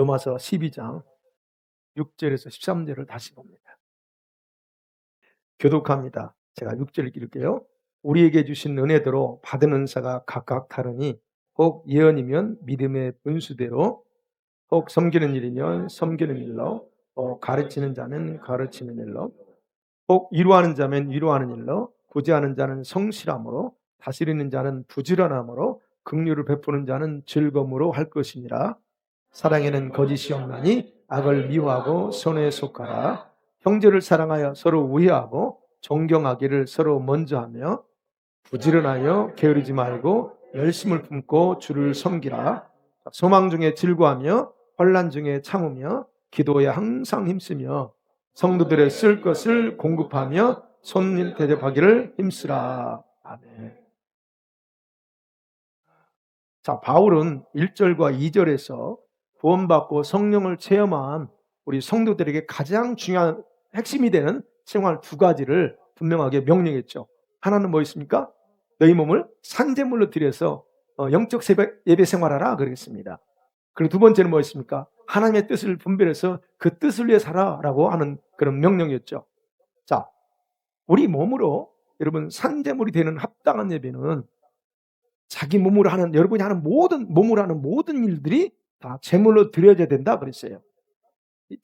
로마서 12장 6절에서 13절을 다시 봅니다. 교독합니다. 제가 6절 읽을게요. 우리에게 주신 은혜대로 받은 은사가 각각 다르니 혹 예언이면 믿음의 분수대로, 혹 섬기는 일이면 섬기는 일로, 혹 가르치는 자는 가르치는 일로, 혹 위로하는 자면 위로하는 일로, 구제하는 자는 성실함으로, 다스리는 자는 부지런함으로, 긍휼을 베푸는 자는 즐거움으로 할 것이니라. 사랑에는 거짓이 없나니 악을 미워하고 선에 속하라. 형제를 사랑하여 서로 우애하고 존경하기를 서로 먼저 하며 부지런하여 게으르지 말고 열심을 품고 주를 섬기라. 소망 중에 즐거워하며 환난 중에 참으며 기도에 항상 힘쓰며 성도들의 쓸 것을 공급하며 손님 대접하기를 힘쓰라. 아멘. 자, 바울은 1절과 2절에서 구원받고 성령을 체험한 우리 성도들에게 가장 중요한 핵심이 되는 생활 두 가지를 분명하게 명령했죠. 하나는 뭐 있습니까? 너희 몸을 산제물로 드려서 영적 예배 생활하라 그러겠습니다. 그리고 두 번째는 뭐 있습니까? 하나님의 뜻을 분별해서 그 뜻을 위해 살아라고 하는 그런 명령이었죠. 자, 우리 몸으로 여러분 산제물이 되는 합당한 예배는 자기 몸으로 하는, 여러분이 하는 몸으로 하는 모든 일들이 다 제물로 드려져야 된다 그랬어요.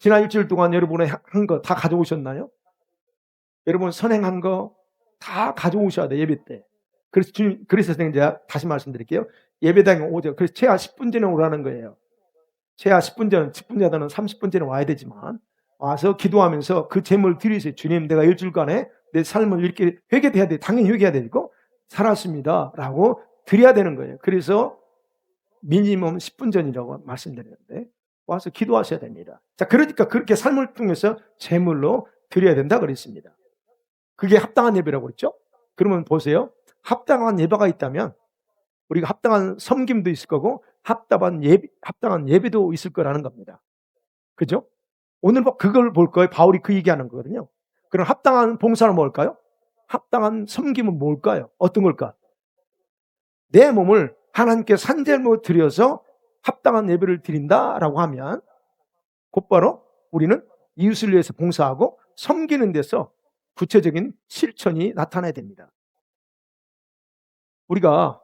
지난 일주일 동안 여러분이 한 거 다 가져오셨나요? 여러분 선행한 거 다 가져오셔야 돼, 예배 때. 그래서 제가 다시 말씀드릴게요. 예배당에 오죠. 그래서 최하 10분 전에 오라는 거예요. 최하 10분 전, 10분 전에는 30분 전에 와야 되지만 와서 기도하면서 그 제물 드리세요. 주님, 내가 일주일간에 내 삶을 이렇게 회개해야 돼. 당연히 회개해야 되고 살았습니다 라고 드려야 되는 거예요. 그래서 미니멈 10분 전이라고 말씀드렸는데 와서 기도하셔야 됩니다. 자, 그러니까 그렇게 삶을 통해서 제물로 드려야 된다 그랬습니다. 그게 합당한 예배라고 그랬죠? 그러면 보세요. 합당한 예배가 있다면 우리가 합당한 섬김도 있을 거고 합당한 예배도 있을 거라는 겁니다. 그죠? 오늘 그걸 볼 거예요. 바울이 그 얘기하는 거거든요. 그럼 합당한 봉사는 뭘까요? 합당한 섬김은 뭘까요? 어떤 걸까? 내 몸을 하나님께 산제물로 드려서 합당한 예배를 드린다라고 하면 곧바로 우리는 이웃을 위해서 봉사하고 섬기는 데서 구체적인 실천이 나타나야 됩니다. 우리가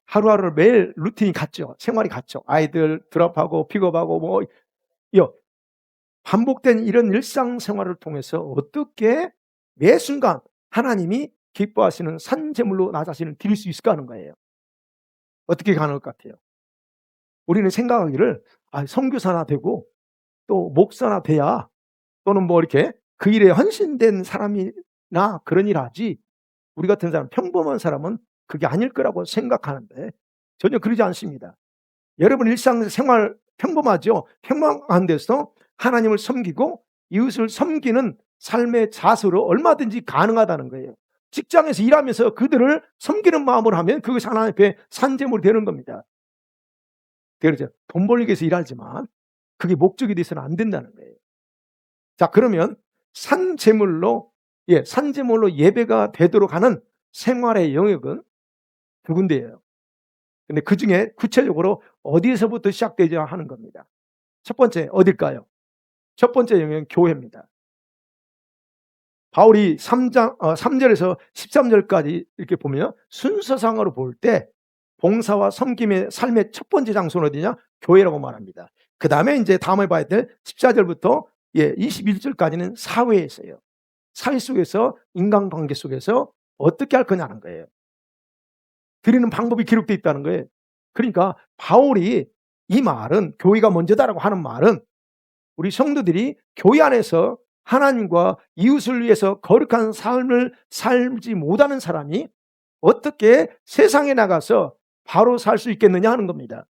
하루하루 매일 루틴이 같죠. 생활이 같죠. 아이들 드롭하고 픽업하고 반복된 이런 일상생활을 통해서 어떻게 매 순간 하나님이 기뻐하시는 산제물로 나 자신을 드릴 수 있을까 하는 거예요. 어떻게 가능할 것 같아요? 우리는 생각하기를 선교사나 되고 또 목사나 돼야 또는 뭐 이렇게 그 일에 헌신된 사람이나 그런 일 하지 우리 같은 사람, 평범한 사람은 그게 아닐 거라고 생각하는데 전혀 그러지 않습니다. 여러분 일상생활 평범하죠? 평범한 데서 하나님을 섬기고 이웃을 섬기는 삶의 자세로 얼마든지 가능하다는 거예요. 직장에서 일하면서 그들을 섬기는 마음으로 하면 그것이 하나님 앞에 산제물이 되는 겁니다. 그렇죠? 돈 벌기 위해서 일하지만 그게 목적이 돼서는 안 된다는 거예요. 자, 그러면 산제물로 예배가 되도록 하는 생활의 영역은 두 군데예요. 근데 그 중에 구체적으로 어디에서부터 시작되자 하는 겁니다. 첫 번째, 어딜까요? 첫 번째 영역은 교회입니다. 바울이 3절에서 13절까지 이렇게 보면 순서상으로 볼 때 봉사와 섬김의 삶의 첫 번째 장소는 어디냐? 교회라고 말합니다. 그 다음에 이제 다음에 봐야 될 14절부터 21절까지는 사회에 있어요. 사회 속에서 인간관계 속에서 어떻게 할 거냐는 거예요. 드리는 방법이 기록되어 있다는 거예요. 그러니까 바울이 이 말은 교회가 먼저다라고 하는 말은 우리 성도들이 교회 안에서 하나님과 이웃을 위해서 거룩한 삶을 살지 못하는 사람이 어떻게 세상에 나가서 바로 살 수 있겠느냐 하는 겁니다.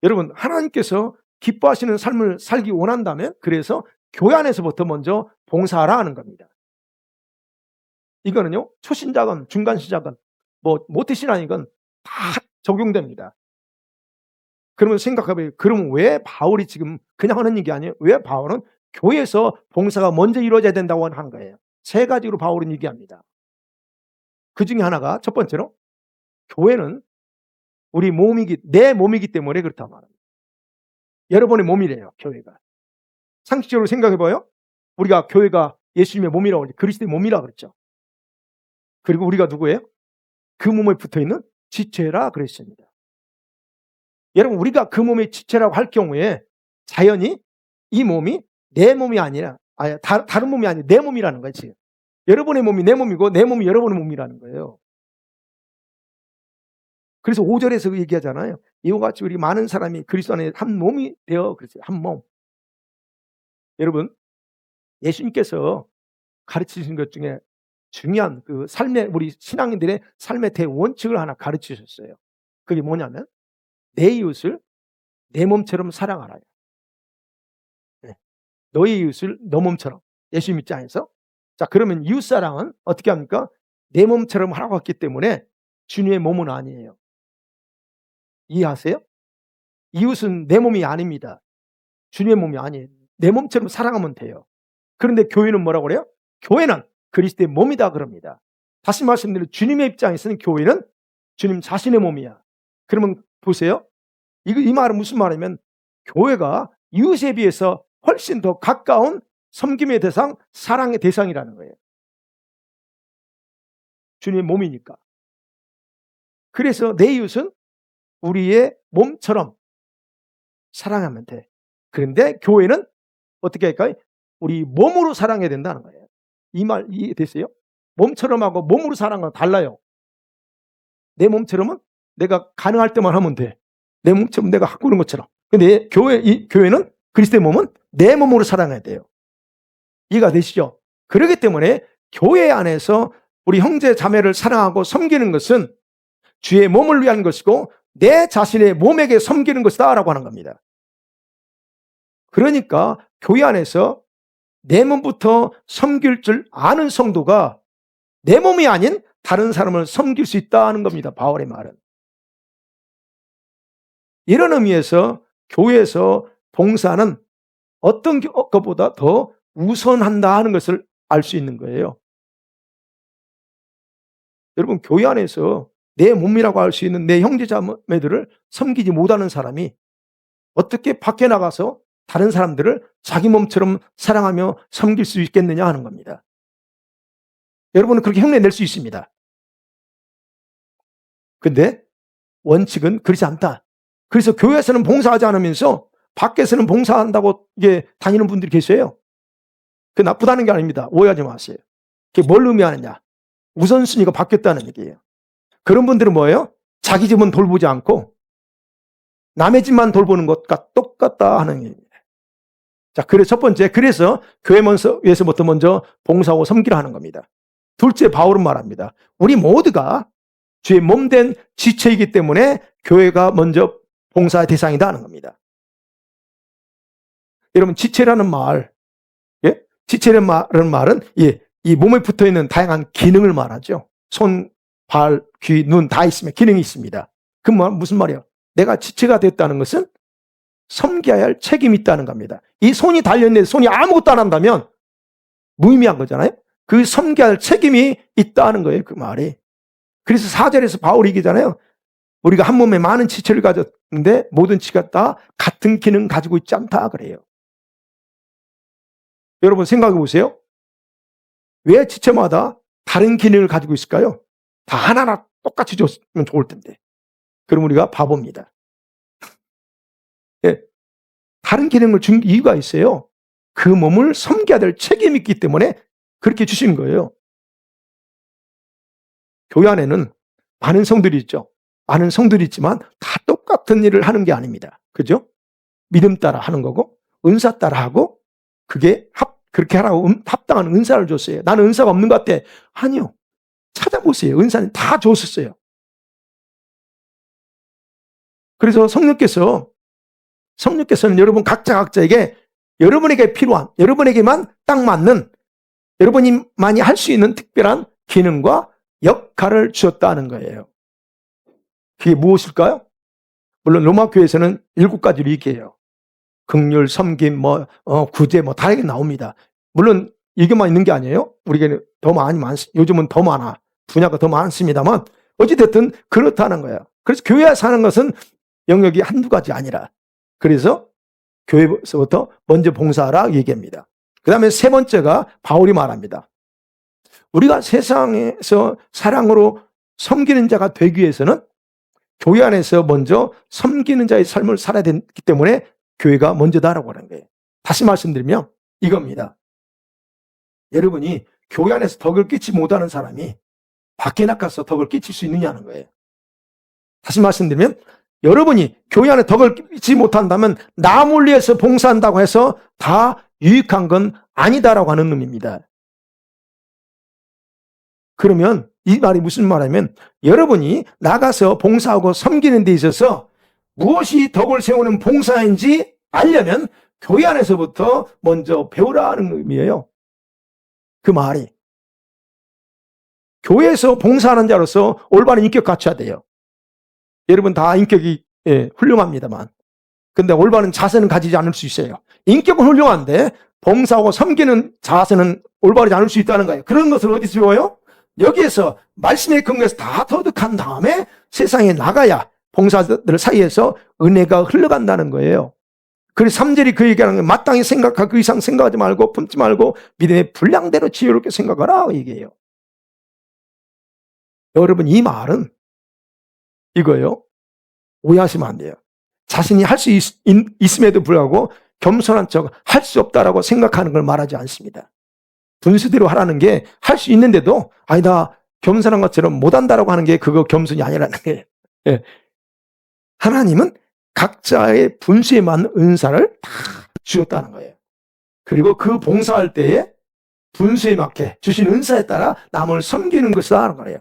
여러분 하나님께서 기뻐하시는 삶을 살기 원한다면 그래서 교회 안에서부터 먼저 봉사하라 하는 겁니다. 이거는요 초신자건 중간신자건 뭐 모태신앙이건 다 적용됩니다. 그러면 생각해봐요. 그럼 왜 바울이 지금 그냥 하는 얘기 아니에요? 왜 바울은 교회에서 봉사가 먼저 이루어져야 된다고 하는 거예요? 세 가지로 바울은 얘기합니다. 그 중에 하나가 첫 번째로 교회는 우리 내 몸이기 때문에 그렇다 말합니다. 여러분의 몸이래요, 교회가. 상식적으로 생각해봐요. 우리가 교회가 예수님의 몸이라고 그러죠. 그리스도의 몸이라고 그랬죠. 그리고 우리가 누구예요? 그 몸에 붙어있는 지체라 그랬습니다. 여러분, 우리가 그 몸의 지체라고 할 경우에 자연히 이 몸이 내 몸이 아니라, 다른 몸이 아니라 내 몸이라는 거지. 여러분의 몸이 내 몸이고 내 몸이 여러분의 몸이라는 거예요. 그래서 5절에서 얘기하잖아요. 이와 같이 우리 많은 사람이 그리스도 안에 한 몸이 되어 그랬어요. 한 몸. 여러분, 예수님께서 가르치신 것 중에 중요한 그 우리 신앙인들의 삶의 대원칙을 하나 가르치셨어요. 그게 뭐냐면 내 이웃을 내 몸처럼 사랑하라. 네. 너의 이웃을 너 몸처럼. 예수님 입장에서. 자, 그러면 이웃 사랑은 어떻게 합니까? 내 몸처럼 하라고 했기 때문에 주님의 몸은 아니에요. 이해하세요? 이웃은 내 몸이 아닙니다. 주님의 몸이 아니에요. 내 몸처럼 사랑하면 돼요. 그런데 교회는 뭐라고 그래요? 교회는 그리스도의 몸이다 그럽니다. 다시 말씀드리면 주님의 입장에서는 교회는 주님 자신의 몸이야. 그러면 보세요. 이 말은 무슨 말이냐면 교회가 이웃에 비해서 훨씬 더 가까운 섬김의 대상, 사랑의 대상이라는 거예요. 주님의 몸이니까. 그래서 내 이웃은 우리의 몸처럼 사랑하면 돼. 그런데 교회는 어떻게 할까요? 우리 몸으로 사랑해야 된다는 거예요. 이 말 이해되세요? 몸처럼 하고 몸으로 사랑은 달라요. 내 몸처럼은 내가 가능할 때만 하면 돼. 내 몸처럼 내가 갖고 있는 것처럼. 근데 교회는 그리스도의 몸은 내 몸으로 사랑해야 돼요. 이해가 되시죠? 그렇기 때문에 교회 안에서 우리 형제 자매를 사랑하고 섬기는 것은 주의 몸을 위한 것이고 내 자신의 몸에게 섬기는 것이다 라고 하는 겁니다. 그러니까 교회 안에서 내 몸부터 섬길 줄 아는 성도가 내 몸이 아닌 다른 사람을 섬길 수 있다는 겁니다. 바울의 말은. 이런 의미에서 교회에서 봉사는 어떤 것보다 더 우선한다 하는 것을 알 수 있는 거예요. 여러분, 교회 안에서 내 몸이라고 할 수 있는 내 형제자매들을 섬기지 못하는 사람이 어떻게 밖에 나가서 다른 사람들을 자기 몸처럼 사랑하며 섬길 수 있겠느냐 하는 겁니다. 여러분은 그렇게 흉내 낼 수 있습니다. 근데 원칙은 그렇지 않다. 그래서 교회에서는 봉사하지 않으면서 밖에서는 봉사한다고 다니는 분들이 계세요. 그게 나쁘다는 게 아닙니다. 오해하지 마세요. 그게 뭘 의미하느냐? 우선순위가 바뀌었다는 얘기예요. 그런 분들은 뭐예요? 자기 집은 돌보지 않고 남의 집만 돌보는 것과 똑같다 하는 얘기입니다. 자, 그래서 첫 번째, 그래서 교회에서부터 먼저 봉사하고 섬기라 하는 겁니다. 둘째, 바울은 말합니다. 우리 모두가 주의 몸된 지체이기 때문에 교회가 먼저 봉사의 대상이다 하는 겁니다. 여러분, 지체라는 말, 지체라는 말은 이 몸에 붙어 있는 다양한 기능을 말하죠. 손, 발, 귀, 눈 다 있으면 기능이 있습니다. 그 말 무슨 말이에요? 내가 지체가 됐다는 것은 섬겨야 할 책임이 있다는 겁니다. 이 손이 달려있는데 손이 아무것도 안 한다면 무의미한 거잖아요. 그 섬겨야 할 책임이 있다는 거예요, 그 말이. 그래서 4절에서 바울이 얘기잖아요. 우리가 한 몸에 많은 지체를 가졌는데 모든 지체가 다 같은 기능 가지고 있지 않다 그래요. 여러분 생각해 보세요. 왜 지체마다 다른 기능을 가지고 있을까요? 다 하나하나 똑같이 줬으면 좋을 텐데. 그럼 우리가 바보입니다. 예, 다른 기능을 준 이유가 있어요. 그 몸을 섬겨야 될 책임이 있기 때문에 그렇게 주신 거예요. 교회 안에는 많은 성들이 있죠. 많은 성들이 있지만 다 똑같은 일을 하는 게 아닙니다. 그죠? 믿음 따라 하는 거고 은사 따라 하고 그게 그렇게 하라고 합당한 은사를 줬어요. 나는 은사가 없는 것 같아. 아니요. 찾아보세요. 은사는 다 줬었어요. 그래서 성령께서는 여러분 각자에게 여러분에게 필요한, 여러분에게만 딱 맞는, 여러분이만이 할 수 있는 특별한 기능과 역할을 주셨다는 거예요. 그게 무엇일까요? 물론 로마 교회에서는 7가지로 얘기해요. 긍휼, 섬김, 구제, 다 이게 나옵니다. 물론 이게만 있는 게 아니에요. 우리에게는 더 요즘은 더 많아. 분야가 더 많습니다만 어찌됐든 그렇다는 거예요. 그래서 교회에 사는 것은 영역이 한두 가지 아니라, 그래서 교회에서부터 먼저 봉사하라 얘기합니다. 그 다음에 세 번째가 바울이 말합니다. 우리가 세상에서 사랑으로 섬기는 자가 되기 위해서는 교회 안에서 먼저 섬기는 자의 삶을 살아야 되기 때문에 교회가 먼저다라고 하는 거예요. 다시 말씀드리면 이겁니다. 여러분이 교회 안에서 덕을 끼치 못하는 사람이 밖에 나가서 덕을 끼칠 수 있느냐는 거예요. 다시 말씀드리면 여러분이 교회 안에 덕을 끼치지 못한다면 나 몰리에서 봉사한다고 해서 다 유익한 건 아니다라고 하는 의미입니다. 그러면 이 말이 무슨 말이냐면 여러분이 나가서 봉사하고 섬기는 데 있어서 무엇이 덕을 세우는 봉사인지 알려면 교회 안에서부터 먼저 배우라는 의미예요. 그 말이. 교회에서 봉사하는 자로서 올바른 인격 갖춰야 돼요. 여러분 다 인격이 훌륭합니다만 근데 올바른 자세는 가지지 않을 수 있어요. 인격은 훌륭한데 봉사하고 섬기는 자세는 올바르지 않을 수 있다는 거예요. 그런 것을 어디서 배워요? 여기에서 말씀의 근거에서 다 터득한 다음에 세상에 나가야 봉사자들 사이에서 은혜가 흘러간다는 거예요. 그래서 3절이 그 얘기하는 거예요. 마땅히 생각하고 그 이상 생각하지 말고 품지 말고 믿음의 분량대로 지혜롭게 생각하라 얘기해요. 여러분 이 말은 이거예요. 오해하시면 안 돼요. 자신이 할 수 있음에도 불구하고 겸손한 척 할 수 없다라고 생각하는 걸 말하지 않습니다. 분수대로 하라는 게 할 수 있는데도 아니다 겸손한 것처럼 못한다라고 하는 게 그거 겸손이 아니라는 거예요. 예. 하나님은 각자의 분수에 맞는 은사를 다 주었다는 거예요. 그리고 그 봉사할 때에 분수에 맞게 주신 은사에 따라 남을 섬기는 것이다 하는 거예요.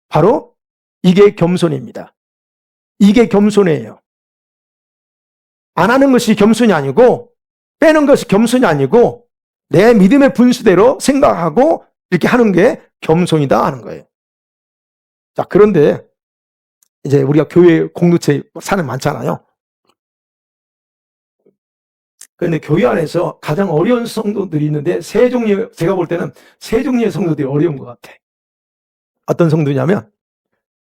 바로 이게 겸손입니다. 이게 겸손이에요. 안 하는 것이 겸손이 아니고 빼는 것이 겸손이 아니고 내 믿음의 분수대로 생각하고 이렇게 하는 게 겸손이다 하는 거예요. 자, 그런데 이제 우리가 교회 공동체 사람 많잖아요. 그런데 교회 안에서 가장 어려운 성도들이 있는데 세 종류, 제가 볼 때는 세 종류의 성도들이 어려운 것 같아. 어떤 성도냐면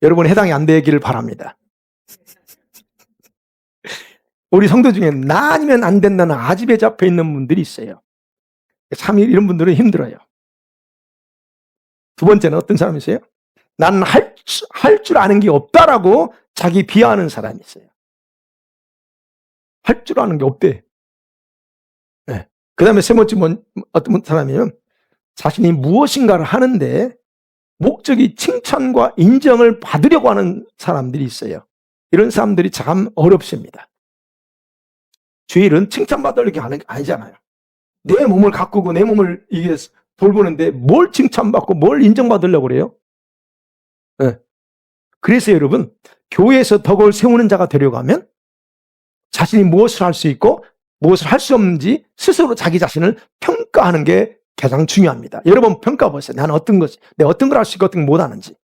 여러분 해당이 안 되기를 바랍니다. 우리 성도 중에 나 아니면 안 된다는 아집에 잡혀 있는 분들이 있어요. 참 이런 분들은 힘들어요. 두 번째는 어떤 사람이 있어요? 나는 할 줄 아는 게 없다라고 자기 비하하는 사람이 있어요. 할 줄 아는 게 없대. 네. 그 다음에 세 번째 어떤 사람이면 자신이 무엇인가를 하는데 목적이 칭찬과 인정을 받으려고 하는 사람들이 있어요. 이런 사람들이 참 어렵습니다. 주일은 칭찬받으려고 하는 게 아니잖아요. 내 몸을 가꾸고 내 몸을 이게 돌보는데 뭘 칭찬받고 뭘 인정받으려고 그래요? 네. 그래서 여러분 교회에서 덕을 세우는 자가 되려고 하면 자신이 무엇을 할 수 있고 무엇을 할 수 없는지 스스로 자기 자신을 평가하는 게 가장 중요합니다. 여러분 평가해 보세요. 나는 어떤 것이, 내가 어떤 걸 할 수 있고 어떤 걸 못하는지.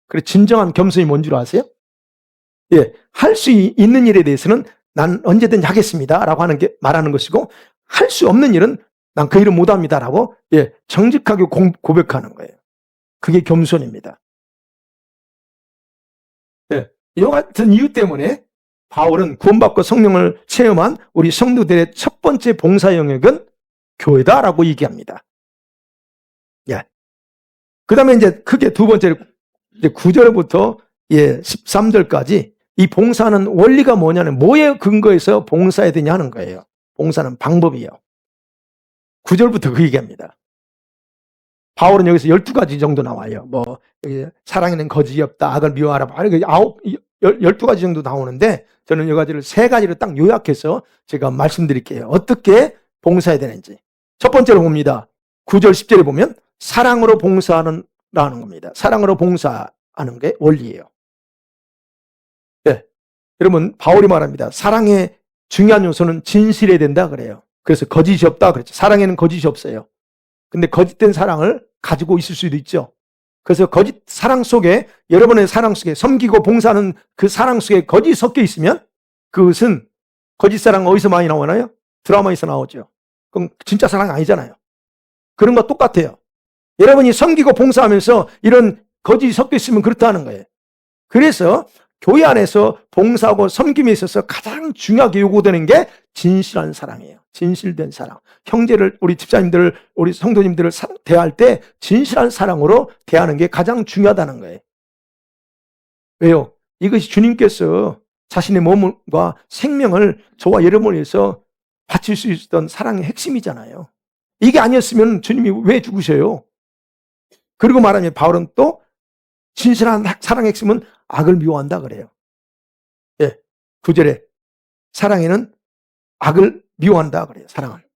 그래 진정한 겸손이 뭔 줄 아세요? 예, 할 수 있는 일에 대해서는 난 언제든지 하겠습니다 라고 하는 게 말하는 것이고 할 수 없는 일은 난 그 일은 못합니다 라고 정직하게 고백하는 거예요. 그게 겸손입니다. 이와 같은 이유 때문에 바울은 구원받고 성령을 체험한 우리 성도들의 첫 번째 봉사 영역은 교회다라고 얘기합니다. 그 다음에 이제 크게 두 번째로 9절부터 13절까지 이 봉사는 원리가 뭐냐면 뭐에 근거해서 봉사해야 되냐 하는 거예요. 봉사는 방법이에요. 9절부터 그 얘기합니다. 바울은 여기서 12가지 정도 나와요. 뭐 사랑에는 거짓이 없다, 악을 미워하라, 12가지 정도 나오는데 저는 이 가지를 3가지로 딱 요약해서 제가 말씀드릴게요. 어떻게 봉사해야 되는지. 첫 번째로 봅니다. 9절 10절에 보면 사랑으로 봉사하는 라는 겁니다. 사랑으로 봉사하는 게 원리예요. 여러분 바울이 말합니다. 사랑의 중요한 요소는 진실해야 된다 그래요. 그래서 거짓이 없다 그랬죠. 사랑에는 거짓이 없어요. 근데 거짓된 사랑을 가지고 있을 수도 있죠. 그래서 거짓 사랑 속에, 여러분의 사랑 속에, 섬기고 봉사하는 그 사랑 속에 거짓이 섞여 있으면 그것은 거짓 사랑 어디서 많이 나오나요? 드라마에서 나오죠. 그럼 진짜 사랑이 아니잖아요. 그런 거 똑같아요. 여러분이 섬기고 봉사하면서 이런 거짓이 섞여 있으면 그렇다는 거예요. 그래서 교회 안에서 봉사하고 섬김에 있어서 가장 중요하게 요구되는 게 진실한 사랑이에요. 진실된 사랑. 형제를, 우리 집사님들을, 우리 성도님들을 대할 때 진실한 사랑으로 대하는 게 가장 중요하다는 거예요. 왜요? 이것이 주님께서 자신의 몸과 생명을 저와 여러분을 위해서 바칠 수 있었던 사랑의 핵심이잖아요. 이게 아니었으면 주님이 왜 죽으셔요? 그리고 말하면 바울은 또 진실한 사랑의 핵심은 악을 미워한다 그래요. 예, 9절에 사랑에는 악을 미워한다 그래요. 사랑을.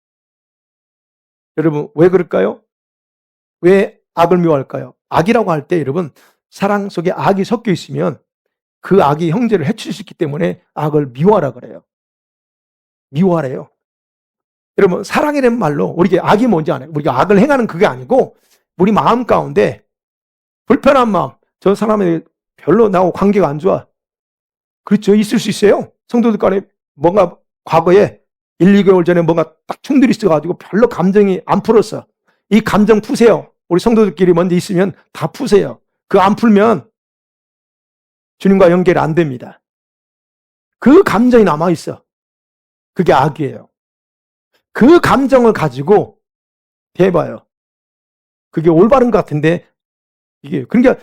여러분 왜 그럴까요? 왜 악을 미워할까요? 악이라고 할 때 여러분 사랑 속에 악이 섞여 있으면 그 악이 형제를 해칠 수 있기 때문에 악을 미워하라 그래요. 미워하래요. 여러분 사랑이라는 말로 우리가 악이 뭔지 아나요? 우리가 악을 행하는 그게 아니고 우리 마음 가운데 불편한 마음, 저 사람이 별로 나하고 관계가 안 좋아. 그렇죠. 있을 수 있어요. 성도들 간에 뭔가 과거에 1, 2개월 전에 뭔가 딱 충돌이 있어가지고 별로 감정이 안 풀었어. 이 감정 푸세요. 우리 성도들끼리 먼저 있으면 다 푸세요. 그거 안 풀면 주님과 연결이 안 됩니다. 그 감정이 남아있어. 그게 악이에요. 그 감정을 가지고 대봐요. 그게 올바른 것 같은데 이게 그러니까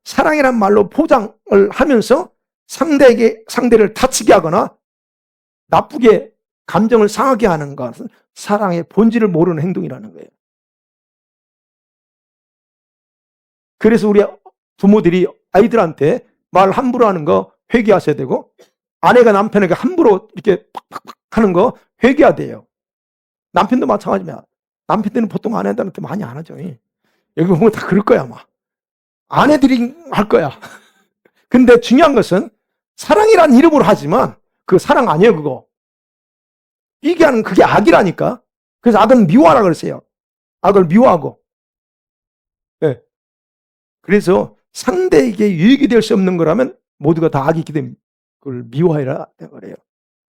사랑이란 말로 포장을 하면서 상대를 다치게 하거나 나쁘게 감정을 상하게 하는 것은 사랑의 본질을 모르는 행동이라는 거예요. 그래서 우리 부모들이 아이들한테 말 함부로 하는 거 회개하셔야 되고 아내가 남편에게 함부로 이렇게 팍팍팍 하는 거 회개해야 돼요. 남편도 마찬가지입니다. 남편들은 보통 아내들한테 많이 안 하죠. 여기 보면 다 그럴 거야 아마. 아내들이 할 거야. 근데 중요한 것은 사랑이라는 이름으로 하지만 그 사랑 아니에요 그거. 이게 하는 그게 악이라니까. 그래서 악은 미워하라 그랬어요. 악을 미워하고. 네. 그래서 상대에게 유익이 될 수 없는 거라면 모두가 다 악이기 때문에 그걸 미워해라 그래요.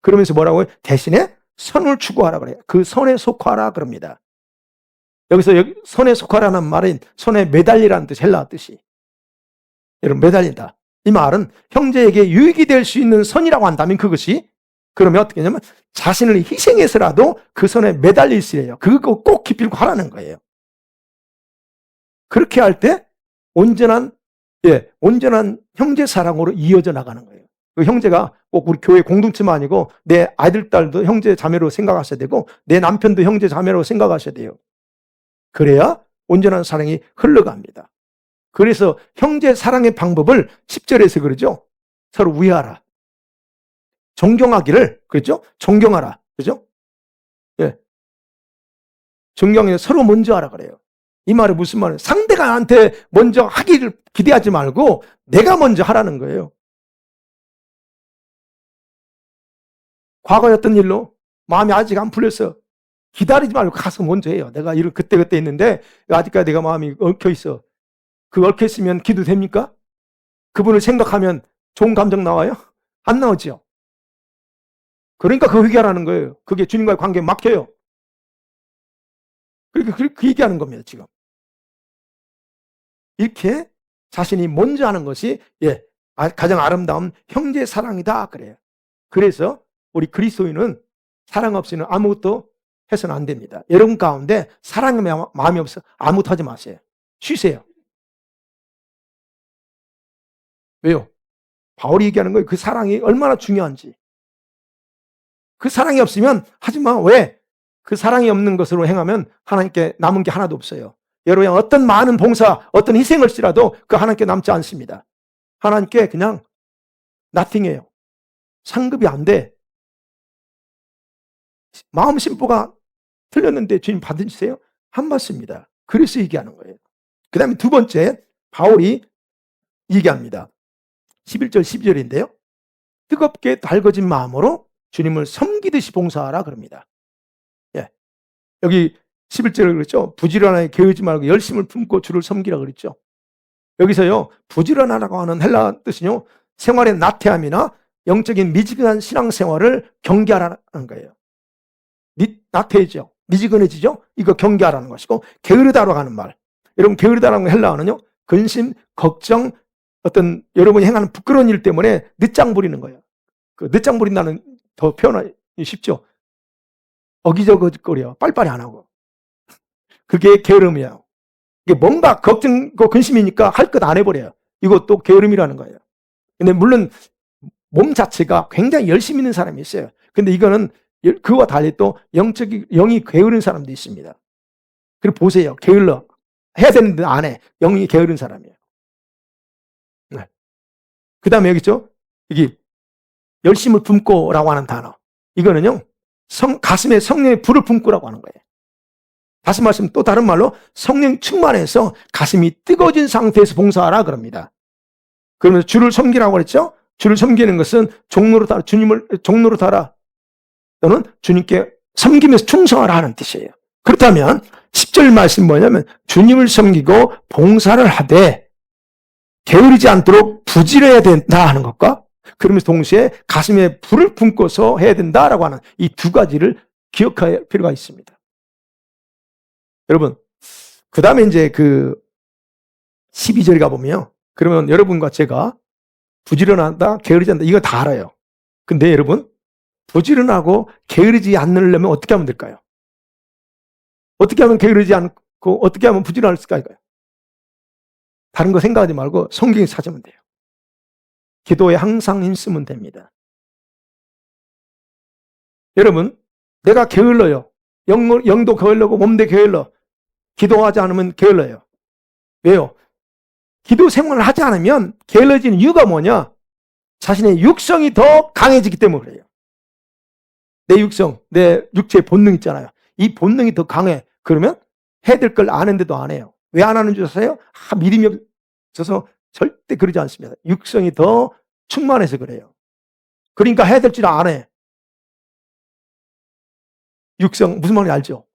그러면서 뭐라고요? 대신에 선을 추구하라 그래요. 그 선에 속하라 그럽니다. 여기서 선에 속하라는 말은 선에 매달리라는 뜻, 헬라 뜻이. 여러분 매달린다. 이 말은 형제에게 유익이 될 수 있는 선이라고 한다면 그것이 그러면 어떻게 하냐면 자신을 희생해서라도 그 선에 매달려 있으래요. 그거 꼭 기필코 하라는 거예요. 그렇게 할 때 온전한 형제 사랑으로 이어져 나가는 거예요. 그 형제가 꼭 우리 교회 공동체만 아니고 내 아들, 딸도 형제 자매로 생각하셔야 되고 내 남편도 형제 자매로 생각하셔야 돼요. 그래야 온전한 사랑이 흘러갑니다. 그래서 형제 사랑의 방법을 10절에서 그러죠. 서로 위하라. 존경하기를, 그렇죠? 존경하라. 그렇죠? 예. 존경해 서로 먼저 하라 그래요. 이 말이 무슨 말이에요? 상대가 나한테 먼저 하기를 기대하지 말고 내가 먼저 하라는 거예요. 과거였던 일로 마음이 아직 안 풀렸어. 기다리지 말고 가서 먼저 해요. 내가 이를 그때 했는데 아직까지 내가 마음이 얽혀 있어. 그 얽혀 있으면 기도 됩니까? 그분을 생각하면 좋은 감정 나와요? 안 나오죠. 그러니까 그 회개하라는 거예요. 그게 주님과의 관계에 막혀요. 그러니까 그 얘기하는 겁니다, 지금. 이렇게 자신이 먼저 하는 것이 가장 아름다운 형제 사랑이다 그래요. 그래서 우리 그리스도인은 사랑 없이는 아무것도 해서는 안 됩니다. 여러분 가운데 사랑의 마음이 없어 아무것도 하지 마세요. 쉬세요. 왜요? 바울이 얘기하는 거예요. 그 사랑이 얼마나 중요한지. 그 사랑이 없으면 하지 마. 왜? 그 사랑이 없는 것으로 행하면 하나님께 남은 게 하나도 없어요. 여러분 어떤 많은 봉사, 어떤 희생을 할지라도 그 하나님께 남지 않습니다. 하나님께 그냥 nothing이에요. 상급이 안 돼. 마음 심보가 틀렸는데 주님 받으세요? 안 받습니다. 그래서 얘기하는 거예요. 그 다음에 두 번째 바울이 얘기합니다. 11절 12절인데요. 뜨겁게 달궈진 마음으로 주님을 섬기듯이 봉사하라 그럽니다. 여기 11절에 그랬죠. 부지런하게 게으르지 말고 열심을 품고 주를 섬기라 그랬죠. 여기서요. 부지런하라고 하는 헬라 뜻은요. 생활의 나태함이나 영적인 미지근한 신앙생활을 경계하라는 거예요. 나태해져. 미지근해지죠. 이거 경계하라는 것이고 게으르다라고 하는 말. 여러분 게으르다라는 헬라어는요. 근심, 걱정, 어떤 여러분이 행하는 부끄러운 일 때문에 늦장 부리는 거예요. 그 늦장 부린다는 더 표현하기 쉽죠. 어기저기거려. 빨리빨리 안 하고. 그게 게으름이에요. 이게 뭔가 걱정과 근심이니까 할 것 안 해버려요. 이것도 게으름이라는 거예요. 근데 물론 몸 자체가 굉장히 열심히 있는 사람이 있어요. 근데 이거는 그와 달리 또 영이 게으른 사람도 있습니다. 그리고 보세요. 게을러. 해야 되는데 안 해. 영이 게으른 사람이에요. 네. 그 다음에 여기 있죠? 여기 열심을 품고라고 하는 단어. 이거는요. 가슴에 성령의 불을 품고라고 하는 거예요. 다시 말씀 또 다른 말로 성령 충만해서 가슴이 뜨거워진 상태에서 봉사하라 그럽니다. 그러면서 주를 섬기라고 그랬죠? 주를 섬기는 것은 종로로 따라 주님을 종로로 따라 또는 주님께 섬기면서 충성하라 하는 뜻이에요. 그렇다면 10절 말씀 뭐냐면 주님을 섬기고 봉사를 하되 게으르지 않도록 부지런해야 된다 하는 것과 그러면서 동시에 가슴에 불을 품고서 해야 된다라고 하는 이 두 가지를 기억할 필요가 있습니다. 여러분, 그 다음에 이제 그 12절에 가보면요. 그러면 여러분과 제가 부지런하다, 게으르지 않다, 이거 다 알아요. 근데 여러분, 부지런하고 게으르지 않으려면 어떻게 하면 될까요? 어떻게 하면 게으르지 않고, 어떻게 하면 부지런할 수가 있을까요? 다른 거 생각하지 말고 성경에 찾으면 돼요. 기도에 항상 힘쓰면 됩니다. 여러분, 내가 게을러요. 영도 게을러고 몸도 게을러. 기도하지 않으면 게을러요. 왜요? 기도 생활을 하지 않으면 게을러지는 이유가 뭐냐? 자신의 육성이 더 강해지기 때문에 그래요. 내 육성, 내 육체의 본능 있잖아요. 이 본능이 더 강해. 그러면 해야 될 걸 아는데도 안 해요. 왜 안 하는 줄 아세요? 믿음이 없어서 절대 그러지 않습니다. 육성이 더 충만해서 그래요. 그러니까 해야 될 줄 안 해. 육성, 무슨 말인지 알죠?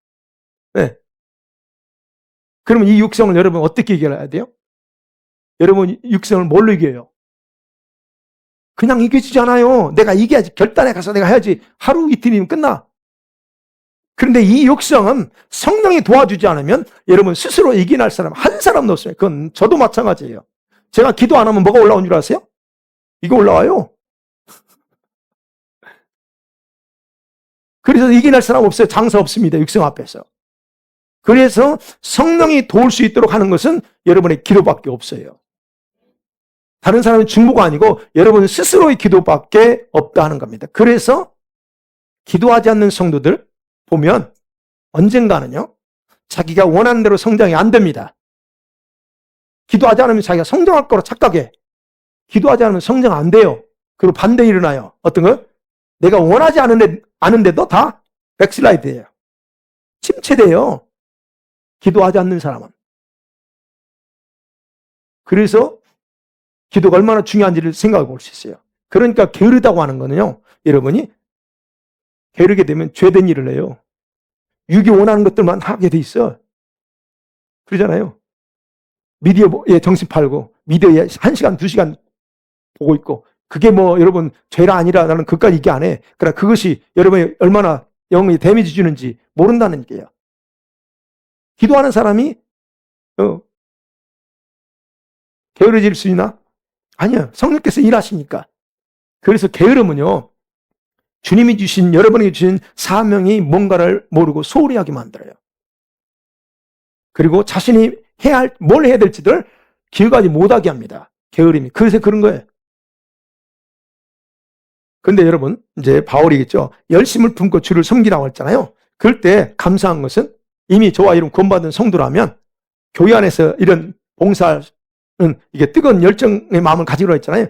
네. 그러면 이 육성을 여러분 어떻게 이겨야 돼요? 여러분 육성을 뭘로 이겨요? 그냥 이겨지잖아요. 내가 이겨야지. 결단에 가서 내가 해야지. 하루 이틀이면 끝나. 그런데 이 육성은 성령이 도와주지 않으면 여러분 스스로 이겨낼 사람 한 사람도 없어요. 그건 저도 마찬가지예요. 제가 기도 안 하면 뭐가 올라온 줄 아세요? 이거 올라와요. 그래서 이겨낼 사람 없어요. 장사 없습니다. 육성 앞에서. 그래서 성령이 도울 수 있도록 하는 것은 여러분의 기도밖에 없어요. 다른 사람은 중보가 아니고 여러분 스스로의 기도밖에 없다 하는 겁니다. 그래서 기도하지 않는 성도들 보면 언젠가는요. 자기가 원하는 대로 성장이 안 됩니다. 기도하지 않으면 자기가 성장할 거로 착각해. 기도하지 않으면 성장 안 돼요. 그리고 반대 일어나요. 어떤 거? 내가 원하지 않은데도 다 백슬라이드예요. 침체돼요. 기도하지 않는 사람은. 그래서 기도가 얼마나 중요한지를 생각해 볼 수 있어요. 그러니까 게으르다고 하는 거는요. 여러분이 게으르게 되면 죄된 일을 해요. 육이 원하는 것들만 하게 돼 있어. 그러잖아요. 미디어에 정신 팔고 미디어에 1시간, 2시간 보고 있고 그게 뭐 여러분 죄라 아니라 나는 그까지 얘기 안 해. 그러나 그것이 여러분이 얼마나 영에 데미지 주는지 모른다는 게요. 기도하는 사람이 게으르질 수 있나? 아니요. 성령께서 일하시니까. 그래서 게으름은요. 주님이 주신 여러분에게 주신 사명이 뭔가를 모르고 소홀히 하게 만들어요. 그리고 자신이 뭘 해야 될지를 기억하지 못하게 합니다. 게으름이. 그래서 그런 거예요. 그런데 여러분 이제 바울이겠죠. 열심을 품고 주를 섬기라고 했잖아요. 그럴 때 감사한 것은 이미 저와 이런 구원받은 성도라면 교회 안에서 이런 봉사는 이게 뜨거운 열정의 마음을 가지고 했잖아요.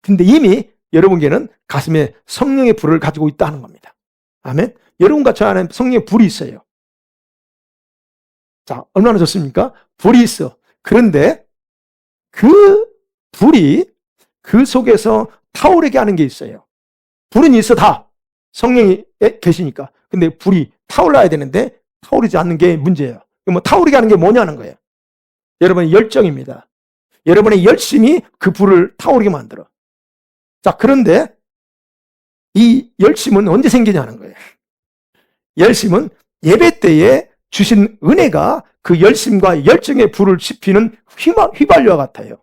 근데 이미 여러분께는 가슴에 성령의 불을 가지고 있다는 겁니다. 아멘. 여러분과 저 안에 성령의 불이 있어요. 자, 얼마나 좋습니까? 불이 있어. 그런데 그 불이 그 속에서 타오르게 하는 게 있어요. 불은 있어 다. 성령이 계시니까. 근데 불이 타올라야 되는데 타오르지 않는 게 문제예요. 뭐 타오르게 하는 게 뭐냐는 거예요. 여러분의 열정입니다. 여러분의 열심이 그 불을 타오르게 만들어. 자, 그런데 이 열심은 언제 생기냐는 거예요. 열심은 예배 때에 주신 은혜가 그 열심과 열정의 불을 지피는 휘발유와 같아요.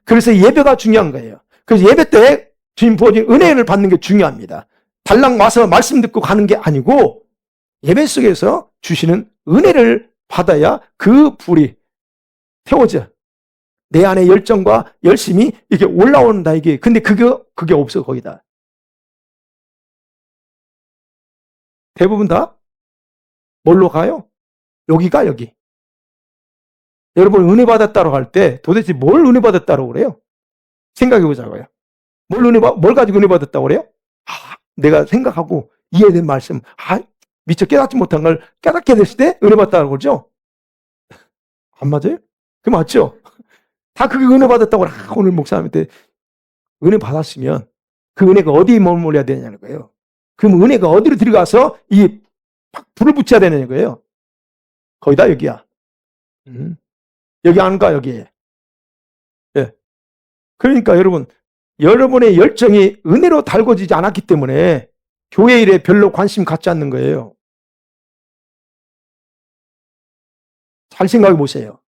그래서 예배가 중요한 거예요. 그래서 예배 때 주님 부어진 은혜를 받는 게 중요합니다. 달랑 와서 말씀 듣고 가는 게 아니고 예배 속에서 주시는 은혜를 받아야 그 불이 태워져. 내 안에 열정과 열심이 이렇게 올라온다, 이게. 근데 그게 없어, 거의 다. 대부분 다 뭘로 가요? 여기가 여기. 여러분, 은혜 받았다고 할 때 도대체 뭘 은혜 받았다고 그래요? 생각해 보자고요. 뭘 가지고 은혜 받았다고 그래요? 내가 생각하고 이해된 말씀, 미처 깨닫지 못한 걸 깨닫게 됐을 때 은혜 받았다고 그러죠? 안 맞아요? 그 맞죠? 다 그게 은혜 받았다고 오늘 목사님한테 은혜 받았으면 그 은혜가 어디에 머물러야 되냐는 거예요. 그럼 은혜가 어디로 들어가서 이 불을 붙여야 되냐는 거예요. 거의 다 여기야. 여기 안 가, 여기에. 예. 그러니까 여러분의 열정이 은혜로 달궈지지 않았기 때문에 교회 일에 별로 관심 갖지 않는 거예요. 잘 생각해 보세요.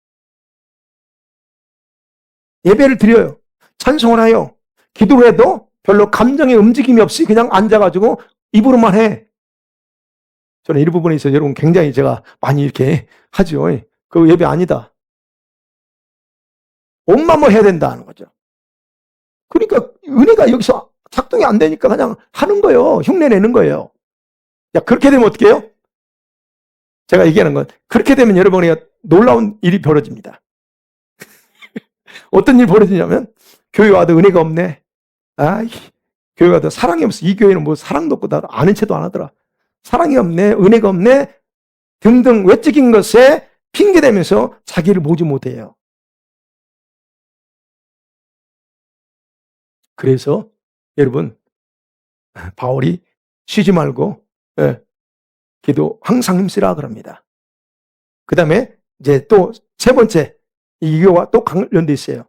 예배를 드려요. 찬송을 해요. 기도를 해도 별로 감정의 움직임이 없이 그냥 앉아가지고 입으로만 해. 저는 이 부분에 있어서 여러분 굉장히 제가 많이 이렇게 하죠. 그 예배 아니다. 온 마음으로 해야 된다는 거죠. 그러니까 은혜가 여기서 작동이 안 되니까 그냥 하는 거예요. 흉내 내는 거예요. 야, 그렇게 되면 어떻게 해요? 제가 얘기하는 건 그렇게 되면 여러분이 놀라운 일이 벌어집니다. 어떤 일이 벌어지냐면 교회 와도 은혜가 없네. 교회 와도 사랑이 없어. 이 교회는 뭐 사랑도 없고 다 아는 체도 안 하더라. 사랑이 없네. 은혜가 없네. 등등 외적인 것에 핑계대면서 자기를 모지 못해요. 그래서 여러분, 바울이 쉬지 말고 기도 항상 힘쓰라 그럽니다. 그 다음에 이제 또 세 번째, 이거와 또 관련돼 있어요.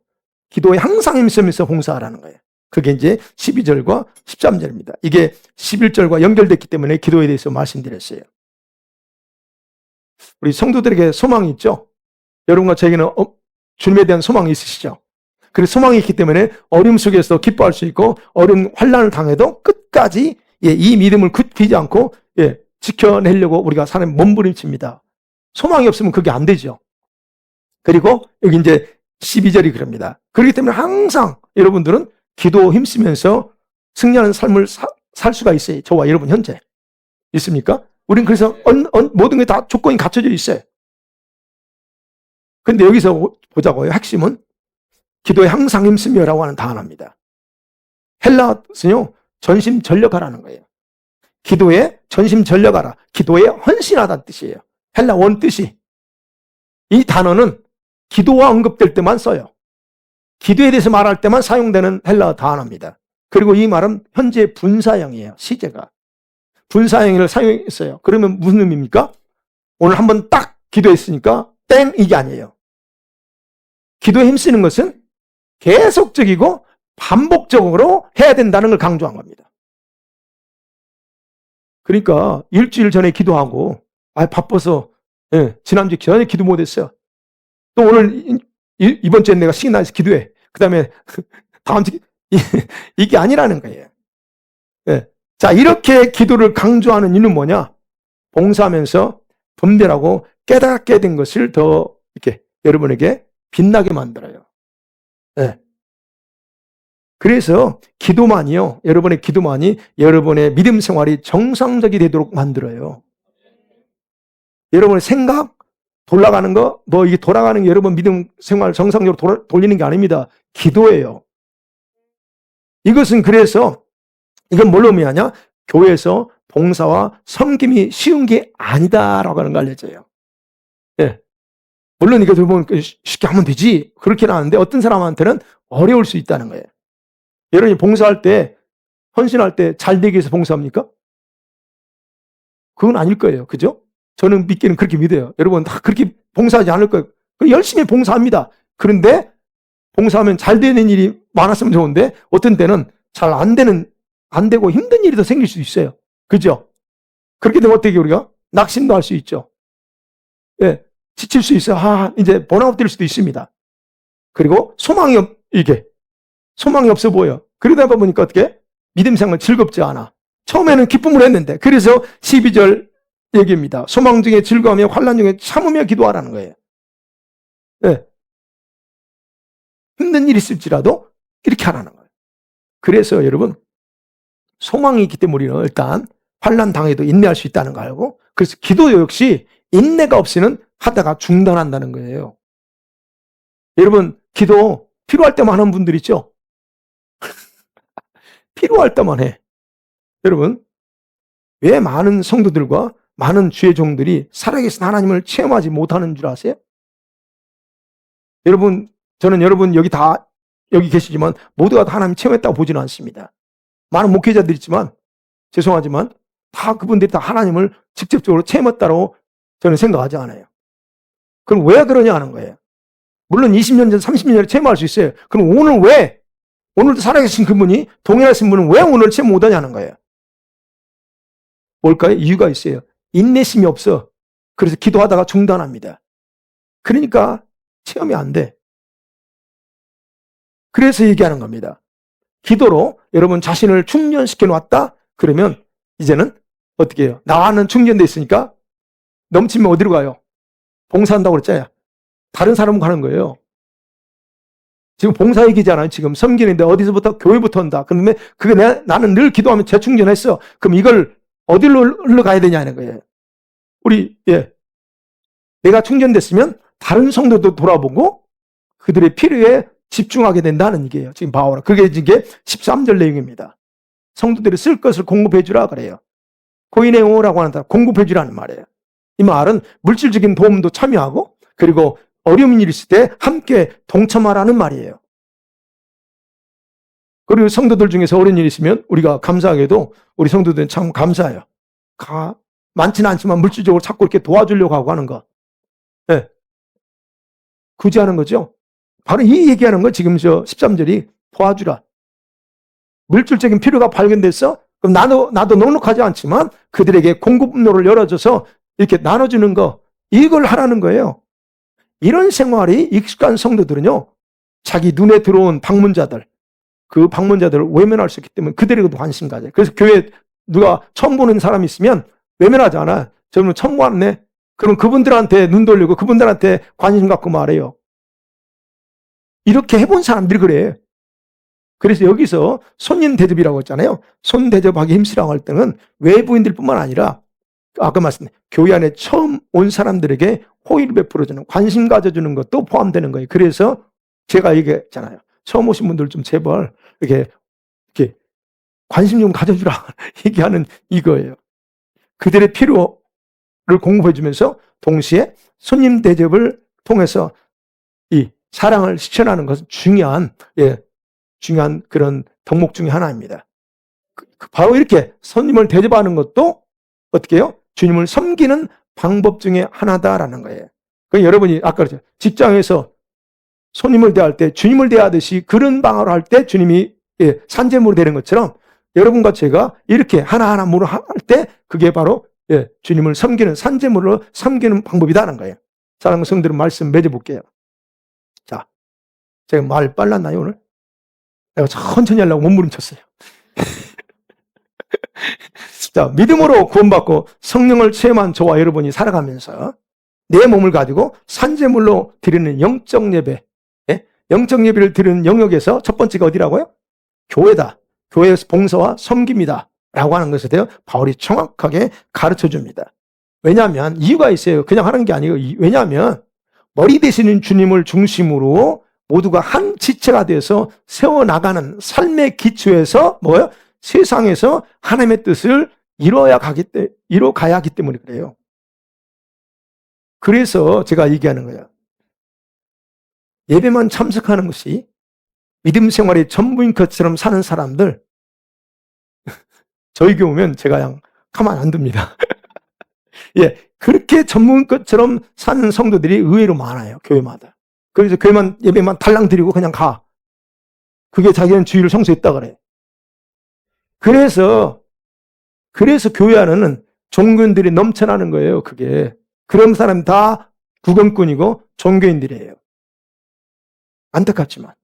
기도에 항상 힘쓰면서 봉사하라는 거예요. 그게 이제 12절과 13절입니다. 이게 11절과 연결됐기 때문에 기도에 대해서 말씀드렸어요. 우리 성도들에게 소망이 있죠? 여러분과 저에게는 주님에 대한 소망이 있으시죠? 그래서 소망이 있기 때문에 어려움 속에서 기뻐할 수 있고 어려운 환난을 당해도 끝까지 이 믿음을 굳히지 않고 지켜내려고 우리가 사는 몸부림칩니다. 소망이 없으면 그게 안 되죠. 그리고 여기 이제 12절이 그럽니다. 그렇기 때문에 항상 여러분들은 기도 힘쓰면서 승리하는 삶을 살 수가 있어요. 저와 여러분 현재. 있습니까? 우린 그래서 모든 게 다 조건이 갖춰져 있어요. 근데 여기서 보자고요. 핵심은 기도에 항상 힘쓰며라고 하는 단어입니다. 헬라어는요, 전심전력하라는 거예요. 기도에 전심전력하라. 기도에 헌신하다는 뜻이에요. 헬라 원 뜻이. 이 단어는 기도와 언급될 때만 써요. 기도에 대해서 말할 때만 사용되는 헬라어 단어입니다. 그리고 이 말은 현재 분사형이에요. 시제가. 분사형을 사용했어요. 그러면 무슨 의미입니까? 오늘 한번 딱 기도했으니까 땡 이게 아니에요. 기도에 힘쓰는 것은 계속적이고 반복적으로 해야 된다는 걸 강조한 겁니다. 그러니까 일주일 전에 기도하고 바빠서 지난주 전에 기도 못했어요. 또 오늘 이번 주에 내가 신이 나서 기도해. 그 다음에 다음 주 이게 아니라는 거예요. 자, 이렇게 기도를 강조하는 이유는 뭐냐? 봉사하면서 분별하고 깨닫게 된 것을 더 이렇게 여러분에게 빛나게 만들어요. 그래서 기도만이요, 여러분의 기도만이 여러분의 믿음 생활이 정상적이 되도록 만들어요. 여러분의 생각, 돌아가는 거, 이게 돌아가는 게 여러분 믿음 생활 정상적으로 돌리는 게 아닙니다. 기도예요. 이것은 그래서, 이건 뭘로 의미하냐? 교회에서 봉사와 섬김이 쉬운 게 아니다라고 하는 걸 알려줘요. 물론 이거 보면 쉽게 하면 되지. 그렇게는 하는데 어떤 사람한테는 어려울 수 있다는 거예요. 여러분이 봉사할 때, 헌신할 때 잘 되기 위해서 봉사합니까? 그건 아닐 거예요. 그죠? 저는 믿기는 그렇게 믿어요. 여러분 다 그렇게 봉사하지 않을 거예요. 열심히 봉사합니다. 그런데 봉사하면 잘 되는 일이 많았으면 좋은데 어떤 때는 잘 안 되고 힘든 일이 더 생길 수도 있어요. 그죠? 그렇게 되면 어떻게 우리가? 낙심도 할 수 있죠. 지칠 수 있어요. 이제 번아웃 될 수도 있습니다. 그리고 소망이 이게 소망이 없어 보여. 그러다 보니까 어떻게? 믿음 생활 즐겁지 않아. 처음에는 기쁨을 했는데. 그래서 12절 얘기입니다. 소망 중에 즐거워하며 환난 중에 참으며 기도하라는 거예요. 네. 힘든 일이 있을지라도 이렇게 하라는 거예요. 그래서 여러분, 소망이 있기 때문에 우리는 일단 환난 당해도 인내할 수 있다는 거 알고, 그래서 기도 역시 인내가 없이는 하다가 중단한다는 거예요. 여러분, 기도 필요할 때만 하는 분들 있죠? 필요할 때만 해. 여러분, 왜 많은 성도들과 많은 주의 종들이 살아계신 하나님을 체험하지 못하는 줄 아세요? 여러분, 저는 여러분 여기 계시지만 모두가 다 하나님 체험했다고 보지는 않습니다. 많은 목회자들이 있지만 죄송하지만 다 그분들이 다 하나님을 직접적으로 체험했다고 저는 생각하지 않아요. 그럼 왜 그러냐 하는 거예요. 물론 20년 전, 30년 전에 체험할 수 있어요. 그럼 오늘도 살아계신 그분이 동일하신 분은 왜 오늘 체험 못하냐는 거예요. 뭘까요? 이유가 있어요. 인내심이 없어. 그래서 기도하다가 중단합니다. 그러니까 체험이 안 돼. 그래서 얘기하는 겁니다. 기도로 여러분 자신을 충전시켜 놨다? 그러면 이제는 어떻게 해요? 나는 충전돼 있으니까 넘치면 어디로 가요? 봉사한다고 그랬잖아요. 다른 사람은 가는 거예요. 지금 봉사 얘기잖아요. 지금 섬기는데 어디서부터? 교회부터 한다. 그러면 그게 나는 늘 기도하면 재충전했어. 그럼 이걸 어디로 흘러가야 되냐는 거예요. 내가 충전됐으면 다른 성도도 돌아보고 그들의 필요에 집중하게 된다는 얘기예요. 지금 바울은. 그게 이게 13절 내용입니다. 성도들이 쓸 것을 공급해 주라 그래요. 코이네오라고 하는 단어, 공급해 주라는 말이에요. 이 말은 물질적인 도움도 참여하고 그리고 어려운 일이 있을 때 함께 동참하라는 말이에요. 그리고 성도들 중에서 어려운 일이 있으면 우리가 감사하게도 우리 성도들은 참 감사해요. 많지는 않지만 물질적으로 자꾸 이렇게 도와주려고 하고 하는 거. 네. 굳이 하는 거죠. 바로 이 얘기하는 거 지금 13절이 도와주라. 물질적인 필요가 발견됐어? 그럼 나도 넉넉하지 않지만 그들에게 공급로를 열어줘서 이렇게 나눠주는 거, 이걸 하라는 거예요. 이런 생활이 익숙한 성도들은요, 자기 눈에 들어온 방문자들, 그 방문자들을 외면할 수 있기 때문에 그들에게도 관심 가져요. 그래서 교회에 누가 처음 보는 사람이 있으면 외면하지 않아. 저는 처음 봤네. 그럼 그분들한테 눈 돌리고 그분들한테 관심 갖고 말해요. 이렇게 해본 사람들이 그래. 그래서 여기서 손님 대접이라고 했잖아요. 손 대접하기 힘쓰라고 할 때는 외부인들 뿐만 아니라 아까 말씀드린 교회 안에 처음 온 사람들에게 호의를 베풀어주는, 관심 가져주는 것도 포함되는 거예요. 그래서 제가 얘기했잖아요. 처음 오신 분들 좀 제발 이렇게 관심 좀 가져주라 얘기하는 이거예요. 그들의 필요를 공급해주면서 동시에 손님 대접을 통해서 이 사랑을 실천하는 것은 중요한 그런 덕목 중에 하나입니다. 바로 이렇게 손님을 대접하는 것도 어떻게 해요? 주님을 섬기는 방법 중에 하나다라는 거예요. 여러분이 아까 그랬죠. 직장에서 손님을 대할 때 주님을 대하듯이 그런 방어를 할 때 주님이 산재물이 되는 것처럼 여러분과 제가 이렇게 하나하나 물을 할 때 그게 바로 주님을 섬기는 산재물로 섬기는 방법이다라는 거예요. 사랑하는 성들은 말씀 맺어볼게요. 자, 제가 말 빨랐나요 오늘? 내가 천천히 하려고 몸부림쳤어요. 자, 믿음으로 구원받고 성령을 체험한 저와 여러분이 살아가면서 내 몸을 가지고 산재물로 드리는 영적 예배, 영적 예배를 드리는 영역에서 첫 번째가 어디라고요? 교회다. 교회에서 봉사와 섬깁니다. 라고 하는 것에 대해 바울이 정확하게 가르쳐 줍니다. 왜냐하면 이유가 있어요. 그냥 하는 게 아니고, 왜냐하면 머리 되시는 주님을 중심으로 모두가 한 지체가 되어서 세워나가는 삶의 기초에서 뭐예요? 세상에서 하나님의 뜻을 이뤄가야 하기 때문에 그래요. 그래서 제가 얘기하는 거예요. 예배만 참석하는 것이 믿음 생활의 전부인 것처럼 사는 사람들, 저희 교회 오면 제가 그냥 가만 안 둡니다. 그렇게 전부인 것처럼 사는 성도들이 의외로 많아요, 교회마다. 그래서 예배만 달랑 드리고 그냥 가. 그게 자기는 주일을 성수했다 그래. 그래서 교회 안에는 종교인들이 넘쳐나는 거예요, 그게. 그런 사람 다 구경꾼이고 종교인들이에요. 안타깝지만.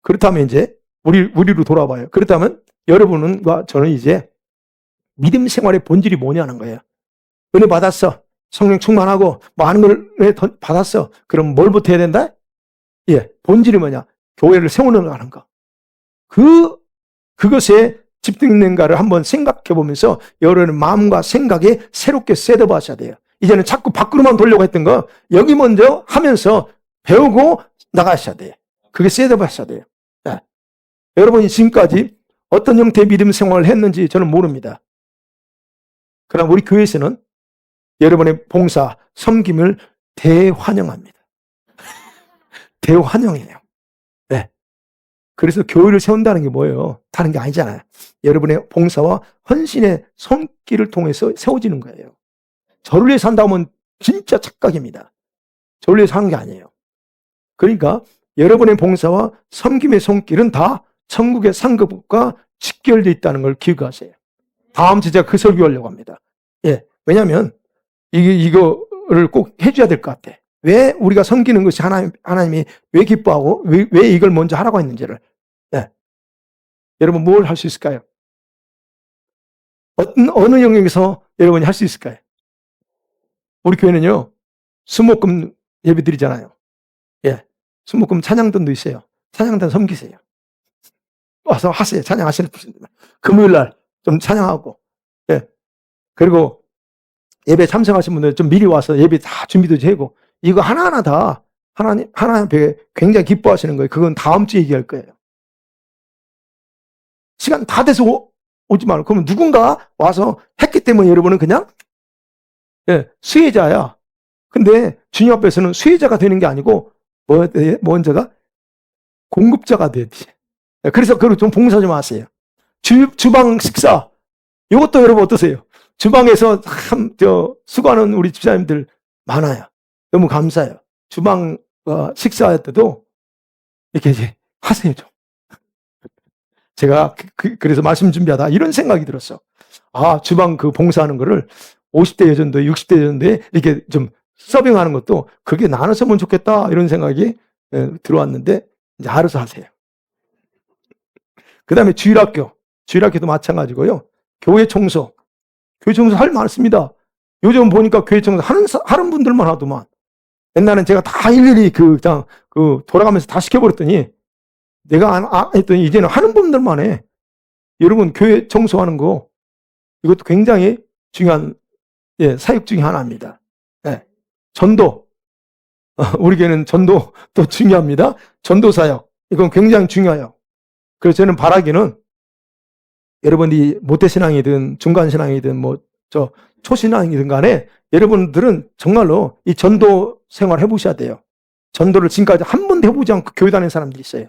그렇다면 이제 우리로 돌아봐요. 그렇다면 여러분과 저는 이제 믿음 생활의 본질이 뭐냐는 거예요. 은혜 받았어. 성령 충만하고 많은 걸 받았어. 그럼 뭘부터 해야 된다? 예, 본질이 뭐냐? 교회를 세워나가는 거. 그것에 집중된가를 한번 생각해 보면서 여러분의 마음과 생각에 새롭게 셋업 하셔야 돼요. 이제는 자꾸 밖으로만 돌려고 했던 거 여기 먼저 하면서 배우고 나가셔야 돼요. 그게 셋업 하셔야 돼요. 네. 여러분이 지금까지 어떤 형태의 믿음 생활을 했는지 저는 모릅니다. 그러나 우리 교회에서는 여러분의 봉사, 섬김을 대환영합니다. 대환영해요. 네. 그래서 교회를 세운다는 게 뭐예요? 다른 게 아니잖아요. 여러분의 봉사와 헌신의 손길을 통해서 세워지는 거예요. 저를 위해 산다면 진짜 착각입니다. 저를 위해 사는 게 아니에요. 그러니까 여러분의 봉사와 섬김의 손길은 다 천국의 상급과 직결되어 있다는 걸 기억하세요. 다음 주에 제가 그 설교하려고 합니다. 예. 왜냐하면 이거를 꼭 해줘야 될 것 같아. 왜 우리가 섬기는 것이 하나님이 왜 기뻐하고 왜 이걸 먼저 하라고 했는지를. 예. 여러분 뭘 할 수 있을까요? 어느 영역에서 여러분이 할 수 있을까요? 우리 교회는요, 수목금 예배 드리잖아요. 예. 수목금 찬양단도 있어요. 찬양단 섬기세요. 와서 하세요. 찬양하시는 분들. 금요일 날 좀 찬양하고. 예. 그리고 예배 참석하신 분들 좀 미리 와서 예배 다 준비도 하고. 이거 하나하나 다 하나님 앞에 굉장히 기뻐하시는 거예요. 그건 다음 주에 얘기할 거예요. 시간 다 돼서 오지 말고. 그러면 누군가 와서 했기 때문에 여러분은 그냥 예, 수혜자야. 근데 주님 앞에서는 수혜자가 되는 게 아니고 먼저가 공급자가 돼야지. 그래서 그걸 좀 봉사 좀 하세요. 주방 식사 이것도 여러분 어떠세요? 주방에서 수고하는 우리 집사님들 많아요. 너무 감사해요. 주방 식사할 때도 이렇게 이제 하세요 좀. 제가 그래서 말씀 준비하다 이런 생각이 들었어. 아, 주방 그 봉사하는 거를 50대 여전도에 60대 여전도에 이렇게 좀 서빙하는 것도 그게 나눠서면 좋겠다 이런 생각이 들어왔는데 이제 알아서 하세요. 그 다음에 주일학교도 마찬가지고요. 교회 청소 할 많습니다. 요즘 보니까 교회 청소 하는 분들만 하더만. 옛날엔 제가 다 일일이 돌아가면서 다 시켜버렸더니 내가 했더니 이제는 하는 분들만 해. 여러분 교회 청소하는 거 이것도 굉장히 중요한 사역 중에 하나입니다. 예. 전도 우리 교회는 전도도 중요합니다. 전도 사역 이건 굉장히 중요해요. 그래서 저는 바라기는 여러분이 모태신앙이든 중간신앙이든 초신앙이든 간에 여러분들은 정말로 이 전도 생활 해보셔야 돼요. 전도를 지금까지 한 번도 해보지 않고 교회 다니는 사람들이 있어요.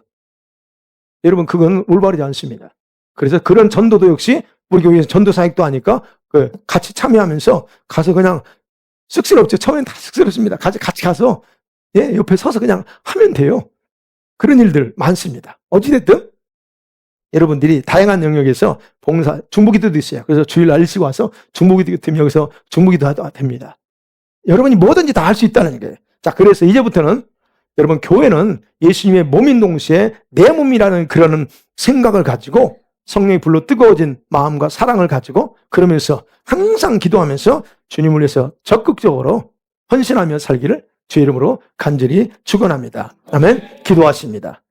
여러분 그건 올바르지 않습니다. 그래서 그런 전도도 역시 우리 교회에서 전도 사역도 하니까 같이 참여하면서 가서 그냥 쑥스럽죠. 처음엔 다 쑥스럽습니다. 같이 가서 옆에 서서 그냥 하면 돼요. 그런 일들 많습니다. 어찌됐든 여러분들이 다양한 영역에서 봉사, 중보기도도 있어요. 그래서 주일날 일찍 와서 중보기도 되면 여기서 중보기도 해도 됩니다. 여러분이 뭐든지 다 할 수 있다는 거예요. 자, 그래서 이제부터는 여러분 교회는 예수님의 몸인 동시에 내 몸이라는 그런 생각을 가지고 성령이 불로 뜨거워진 마음과 사랑을 가지고 그러면서 항상 기도하면서 주님을 위해서 적극적으로 헌신하며 살기를 주의 이름으로 간절히 축원합니다. 아멘. 기도하십니다.